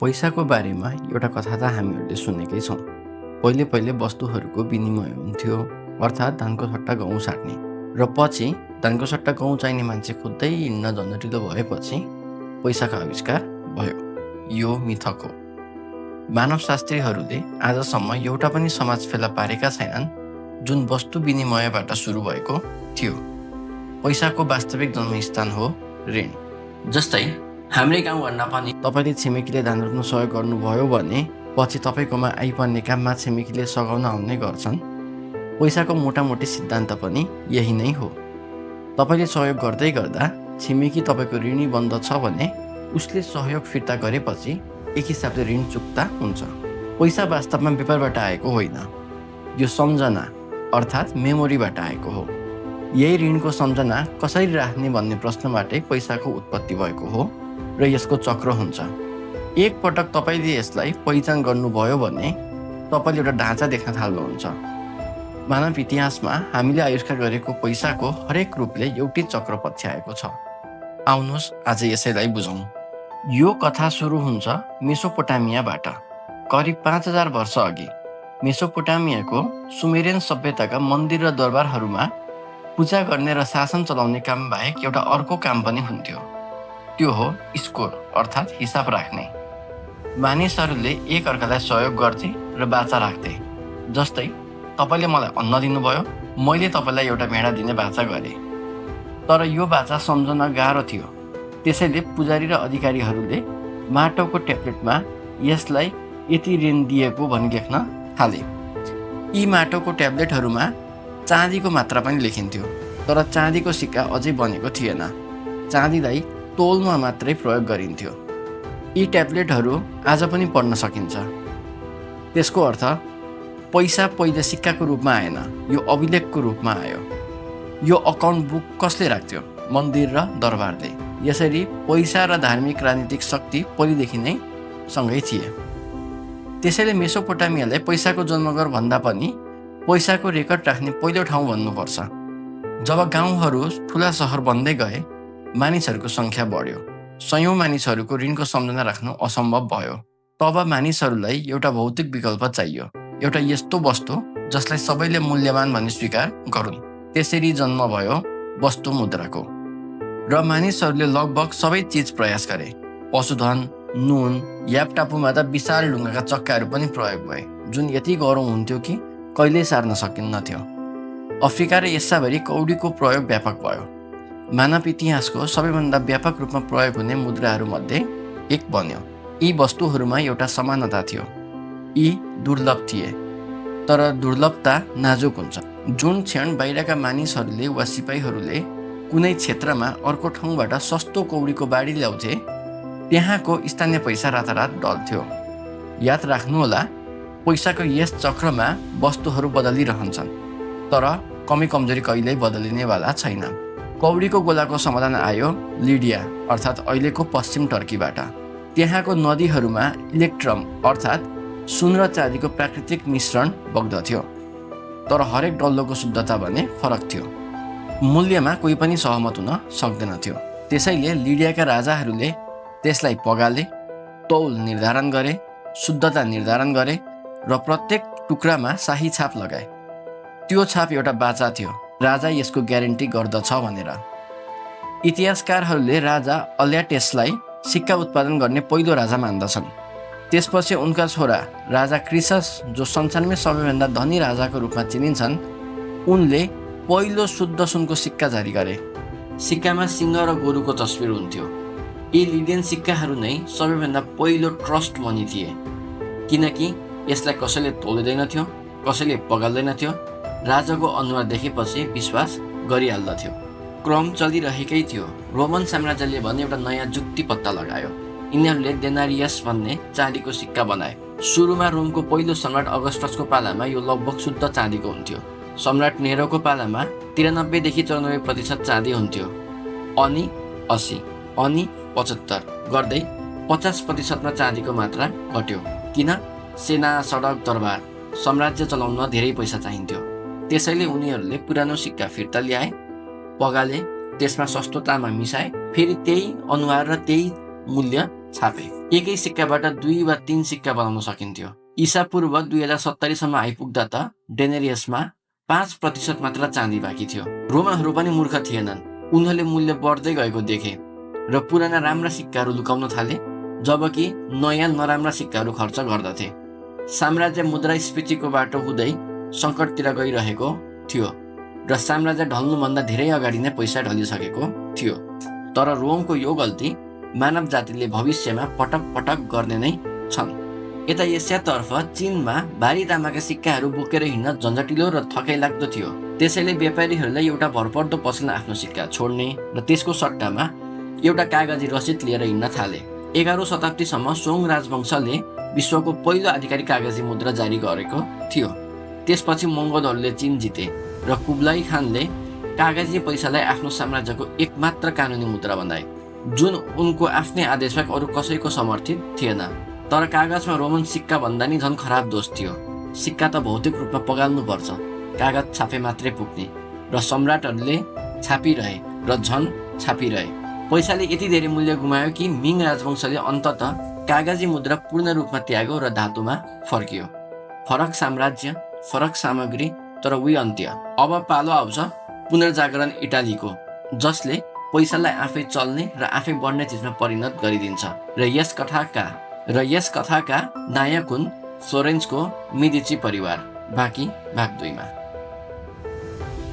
पैसाको बारेमा एउटा कथा त हामीहरूले सुनेकै छौँ। पहिले पहिले वस्तुहरूको विनिमय हुन्थ्यो, अर्थात् धानको सट्टा गहुँ साट्ने। र पछि धानको सट्टा गहुँ चाहिने मान्छे खोज्दै हिँड्न झन्झटिलो भएपछि पैसाको आविष्कार भयो। यो मिथक हो। मानवशास्त्रीहरूले आजसम्म एउटा पनि समाज फेला पारेका छैनन् जुन वस्तु विनिमयबाट सुरु भएको थियो। पैसाको वास्तविक जन्मस्थान हो ऋण। जस्तै हाम्रै गाउँघरमा पनि तपाईँले छिमेकीले धान रोप्न सहयोग गर्नुभयो भने पछि तपाईँकोमा आइपर्ने काममा छिमेकीले सघाउन आउने गर्छन्। पैसाको मोटामोटी सिद्धान्त पनि यही नै हो। तपाईँले सहयोग गर्दै गर्दा छिमेकी तपाईँको ऋणी बन्द छ भने उसले सहयोग फिर्ता गरेपछि एक हिसाबले ऋण चुक्ता हुन्छ। पैसा वास्तवमा व्यापारबाट आएको होइन, यो सम्झना अर्थात् मेमोरीबाट आएको हो। यही ऋणको सम्झना कसरी राख्ने भन्ने प्रश्नबाटै पैसाको उत्पत्ति भएको हो र यसको चक्र हुन्छ। एक पटक तपाईँले यसलाई पहिचान गर्नुभयो भने तपाईँले एउटा ढाँचा देख्न थाल्नुहुन्छ। मानव इतिहासमा हामीले आविष्कार गरेको पैसाको हरेक रूपले एउटै चक्र पछ्याएको छ। आउनुहोस् आज यसैलाई बुझौँ। यो कथा सुरु हुन्छ मेसोपोटामियाबाट। करिब 5000 वर्ष अघि मेसोपोटामियाको सुमेरियन सभ्यताका मन्दिर र दरबारहरूमा पूजा गर्ने र शासन चलाउने काम बाहेक एउटा अर्को काम पनि हुन्थ्यो। त्यो हो स्कोर अर्थात् हिसाब राख्ने। मानिसहरूले एक अर्कालाई सहयोग गर्थे र बाचा राख्थे। जस्तै तपाईँले मलाई अन्न दिनुभयो, मैले तपाईँलाई एउटा भेडा दिने बाचा गरेँ। तर यो बाचा सम्झन गाह्रो थियो, त्यसैले पुजारी र अधिकारीहरूले माटोको ट्याब्लेटमा यसलाई यति ऋण दिएको भनी लेख्न थाले। यी माटोको ट्याब्लेटहरूमा चाँदीको मात्रा पनि लेखिन्थ्यो, तर चाँदीको सिक्का अझै बनेको थिएन। चाँदीलाई तोलमा मात्रै प्रयोग गरिन्थ्यो। यी ट्याब्लेटहरू आज पनि पढ्न सकिन्छ। त्यसको अर्थ पैसा पहिले सिक्काको रूपमा आएन, यो अभिलेखको रूपमा आयो। यो अकाउन्ट बुक कसले राख्थ्यो? मन्दिर र दरबारले। यसरी पैसा र धार्मिक राजनीतिक शक्ति पहिलेदेखि नै सँगै थिए। त्यसैले मेसोपोटामियालाई पैसाको जन्मघर भन्दा पनि पैसाको रेकर्ड राख्ने पहिलो ठाउँ भन्नुपर्छ। जब गाउँहरू ठुला सहर बन्दै गए, मानिसहरूको सङ्ख्या बढ्यो। सयौँ मानिसहरूको ऋणको सम्झना राख्नु असम्भव भयो। तब मानिसहरूलाई एउटा भौतिक विकल्प चाहियो, एउटा यस्तो वस्तु जसलाई सबैले मूल्यवान भनी स्वीकार गरून्। त्यसरी जन्म भयो वस्तु मुद्राको। र मानिसहरूले लगभग सबै चिज प्रयास गरे। पशुधन, नुन, याप टापुमा त विशाल ढुङ्गाका चक्काहरू पनि प्रयोग भए, जुन यति गह्रौँ हुन्थ्यो कि कहिल्यै सार्न सकिन्नथ्यो। अफ्रिका र एसियाभरि कौडीको प्रयोग व्यापक भयो। मानव इतिहासको सबैभन्दा व्यापक रूपमा प्रयोग हुने मुद्राहरूमध्ये एक बन्यो। यी वस्तुहरूमा एउटा समानता थियो, यी दुर्लभ थिए। तर दुर्लभता नाजुक हुन्छ। जुन क्षण बाहिरका मानिसहरूले वा सिपाहीहरूले कुनै क्षेत्रमा अर्को ठाउँबाट सस्तो कौडीको बाढी ल्याउँथे, त्यहाँको स्थानीय पैसा रातारात डल्थ्यो। याद राख्नुहोला, पैसाको यस चक्रमा वस्तुहरू बदलिरहन्छन्, तर कमी कमजोरी कहिल्यै बदलिनेवाला छैन। कौडीको गोलाको समाधान आयो लिडिया अर्थात् अहिलेको पश्चिम टर्कीबाट। त्यहाँको नदीहरूमा इलेक्ट्रम अर्थात् सुन र चाँदीको प्राकृतिक मिश्रण बग्दथ्यो, तर हरेक डल्लोको शुद्धता भने फरक थियो। मूल्यमा कोही पनि सहमत हुन सक्दैनथ्यो। त्यसैले लिडियाका राजाहरूले त्यसलाई पगाले, तौल निर्धारण गरे, शुद्धता निर्धारण गरे र प्रत्येक टुक्रामा शाही छाप लगाए। त्यो छाप एउटा बाचा थियो, राजा यसको ग्यारेन्टी गर्दछ भनेर। इतिहासकारहरूले राजा अल्याटेसलाई सिक्का उत्पादन गर्ने पहिलो राजा मान्दछन्। त्यसपछि उनका छोरा राजा क्रिसस, जो संसारमै सबैभन्दा धनी राजाको रूपमा चिनिन्छन्, उनले पहिलो शुद्ध सुनको सिक्का जारी गरे। सिक्कामा सिंह र गोरुको तस्बिर हुन्थ्यो। यी लिडियन सिक्काहरू नै सबैभन्दा पहिलो ट्रस्ट मनी थिए, किनकि यसलाई कसैले तोल्दैनथ्यो, कसैले पगाल्दैनथ्यो। राजाको अनुहार देखेपछि विश्वास गरिहाल्दथ्यो। क्रम चलिरहेकै थियो। रोमन साम्राज्यले भने एउटा नयाँ जुक्ति पत्ता लगायो। यिनीहरूले डेनारियस भन्ने चाँदीको सिक्का बनाए। सुरुमा रोमको पहिलो सम्राट अगस्टसको पालामा यो लगभग शुद्ध चाँदीको हुन्थ्यो। सम्राट नेरोको पालामा 93 देखि 94% चाँदी हुन्थ्यो। अनि 80, अनि 75 गर्दै 50%मा चाँदीको मात्रा घट्यो। किन? सेना, सडक, दरबार, साम्राज्य चलाउन धेरै पैसा चाहिन्थ्यो। त्यसैले उनीहरूले पुरानो सिक्का फिर्ता ल्याए, पगाले, त्यसमा सस्तो तामा मिसाए, फेरि त्यही अनुहार र त्यही मूल्य छापे। एकै सिक्काबाट 2 वा 3 सिक्का बनाउन सकिन्थ्यो। ईसापूर्व 2070 सम्म आइपुग्दा त डेनेरियसमा 5% मात्र चाँदी बाँकी थियो। रोमनहरू पनि मूर्ख थिएनन्। उनीहरूले मूल्य बढ्दै गएको देखे र पुराना राम्रा सिक्काहरू लुकाउन थाले, जबकि नयाँ नराम्रा सिक्काहरू खर्च गर्दथे। साम्राज्य मुद्रास्फीतिको बाटो हुँदै सङ्कटतिर गइरहेको थियो र साम्राज्य ढल्नुभन्दा धेरै अगाडि नै पैसा ढलिसकेको थियो। तर रोमको यो गल्ती मानव जातिले भविष्यमा पटक पटक गर्ने नै छन्। यता एसियातर्फ चीनमा भारी तामाका सिक्काहरू बोकेर हिँड्न झन्झटिलो र थकाइ लाग्दो थियो। त्यसैले व्यापारीहरूलाई एउटा भरपर्दो पसलमा आफ्नो सिक्का छोड्ने र त्यसको सट्टामा एउटा कागजी रसिद लिएर हिँड्न थाले। 11औं शताब्दीसम्म सोङ राजवंशले विश्वको पहिलो आधिकारिक कागजी मुद्रा जारी गरेको थियो। त्यसपछि मङ्गोलहरूले चीन जिते र कुब्लाई खानले कागजी पैसालाई आफ्नो साम्राज्यको एकमात्र कानुनी मुद्रा बनाए, जुन उनको आफ्नै आदेशमा अरू कसैको समर्थित थिएन। तर कागजमा रोमन सिक्का भन्दा नि झन् खराब दोष थियो। सिक्का त भौतिक रूपमा पगाल्नुपर्छ, कागज छापे मात्रै पुग्ने, र सम्राटहरूले छापिरहे र झन् छापिरहे। पैसाले यति धेरै मूल्य गुमायो कि मिङ राजवंशले अन्ततः कागजी मुद्रा पूर्ण रूपमा त्याग्यो र धातुमा फर्कियो। फरक साम्राज्य, फरक सामग्री, तर उही अन्त्य। अब पालो आउँछ पुनर्जागरण इटालीको, जसले पैसालाई आफै चल्ने र आफै बढ्ने चिजमा परिणत गरिदिन्छ। र यस कथाका नायक हुन् फ्लोरेन्सको मेडिची परिवार। बाँकी भाग 2 मा।